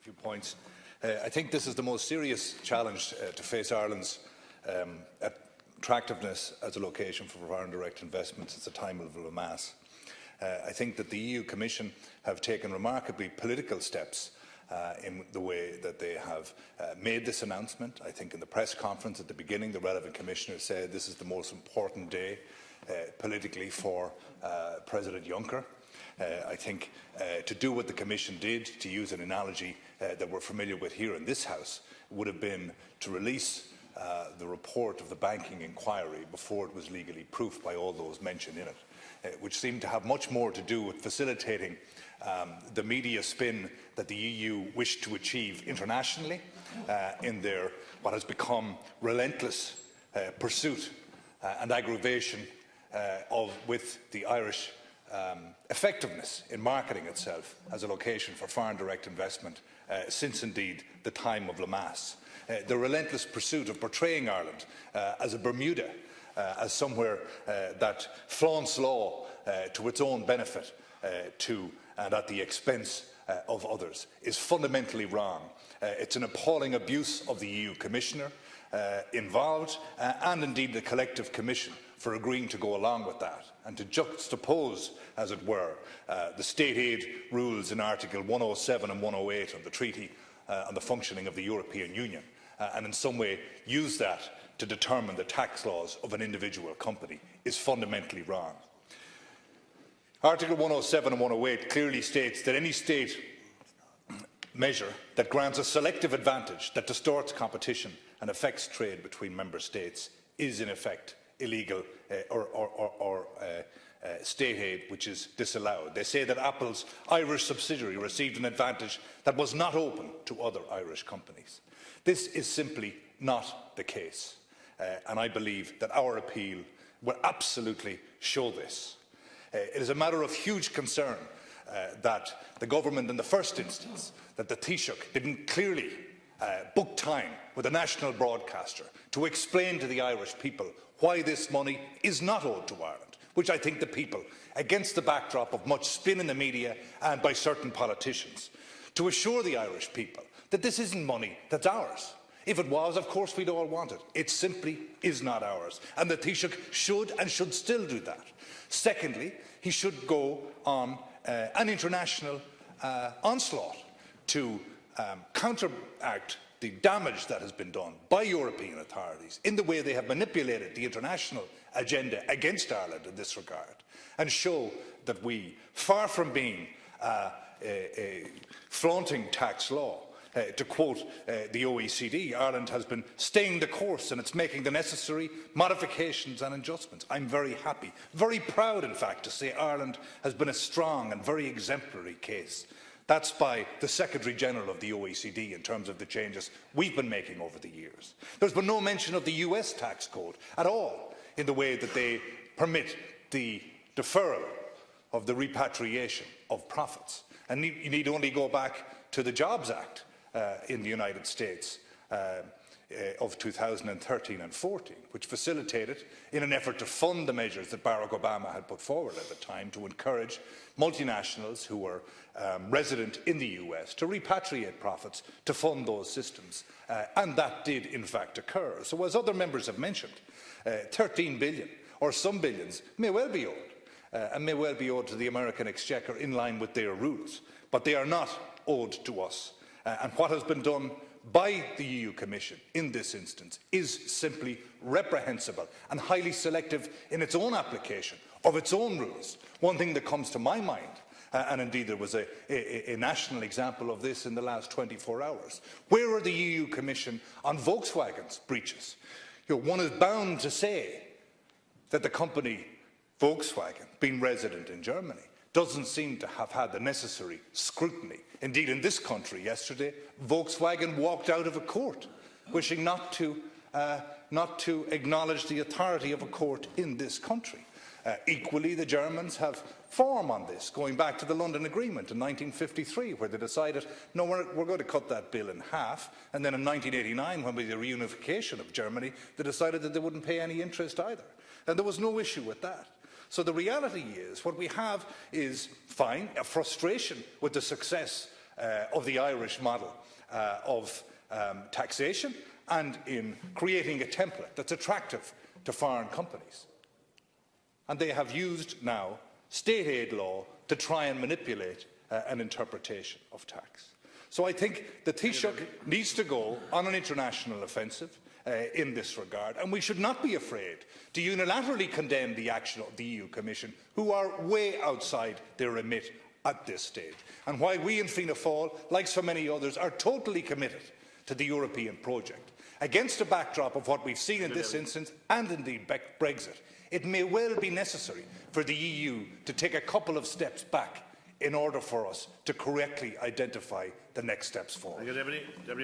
a few points. I think this is the most serious challenge to face Ireland's attractiveness as a location for foreign direct investment since the time of Lemass. I think that the EU Commission have taken remarkably political steps in the way that they have made this announcement. I think in the press conference at the beginning, the relevant commissioner said this is the most important day politically for President Juncker. I think to do what the Commission did, to use an analogy that we're familiar with here in this House, would have been to release the report of the banking inquiry before it was legally proofed by all those mentioned in it, which seemed to have much more to do with facilitating the media spin that the EU wished to achieve internationally in their what has become relentless pursuit and aggravation with the Irish effectiveness in marketing itself as a location for foreign direct investment since indeed the time of Lemass. The relentless pursuit of portraying Ireland as a Bermuda, as somewhere that flaunts law to its own benefit and at the expense of others is fundamentally wrong. It's an appalling abuse of the EU Commissioner involved and indeed the collective Commission for agreeing to go along with that and to juxtapose, as it were, the state aid rules in Article 107 and 108 of the Treaty on the Functioning of the European Union and in some way use that to determine the tax laws of an individual company is fundamentally wrong. Article 107 and 108 clearly states that any state measure that grants a selective advantage that distorts competition and affects trade between member states is in effect illegal or state aid which is disallowed. They say that Apple's Irish subsidiary received an advantage that was not open to other Irish companies. This is simply not the case, and I believe that our appeal will absolutely show this. It is a matter of huge concern that the government in the first instance, that the Taoiseach didn't clearly book time with a national broadcaster to explain to the Irish people why this money is not owed to Ireland, which I think the people, against the backdrop of much spin in the media and by certain politicians, to assure the Irish people that this isn't money that's ours. If it was, of course, we'd all want it. It simply is not ours. And the Taoiseach should and should still do that. Secondly, he should go on an international onslaught to counteract the damage that has been done by European authorities in the way they have manipulated the international agenda against Ireland in this regard, and show that we, far from being flaunting tax law, to quote the OECD, Ireland has been staying the course and it's making the necessary modifications and adjustments. I'm very happy, very proud in fact, to say Ireland has been a strong and very exemplary case. That's by the Secretary-General of the OECD in terms of the changes we've been making over the years. There's been no mention of the US tax code at all in the way that they permit the deferral of the repatriation of profits. And you need only go back to the Jobs Act in the United States of 2013 and 14, which facilitated, in an effort to fund the measures that Barack Obama had put forward at the time to encourage multinationals who were resident in the US to repatriate profits to fund those systems. And that did, in fact, occur. So, as other members have mentioned, 13 billion, or some billions, may well be owed, and may well be owed to the American Exchequer in line with their rules. But they are not owed to us. And what has been done by the EU Commission in this instance is simply reprehensible and highly selective in its own application of its own rules. One thing that comes to my mind, and indeed there was a national example of this in the last 24 hours, where are the EU Commission on Volkswagen's breaches? One is bound to say that the company Volkswagen, being resident in Germany, doesn't seem to have had the necessary scrutiny. Indeed, in this country yesterday, Volkswagen walked out of a court, wishing not to acknowledge the authority of a court in this country. Equally, the Germans have form on this, going back to the London Agreement in 1953, where they decided, no, we're going to cut that bill in half. And then in 1989, when we had the reunification of Germany, they decided that they wouldn't pay any interest either. And there was no issue with that. So the reality is, what we have is, fine, a frustration with the success of the Irish model of taxation and in creating a template that's attractive to foreign companies. And they have used now state aid law to try and manipulate an interpretation of tax. So I think the Taoiseach needs to go on an international offensive in this regard, and we should not be afraid to unilaterally condemn the action of the EU Commission, who are way outside their remit at this stage. And while we in Fianna Fáil, like so many others, are totally committed to the European project, against a backdrop of what we've seen in this instance and indeed Brexit, it may well be necessary for the EU to take a couple of steps back in order for us to correctly identify the next steps forward.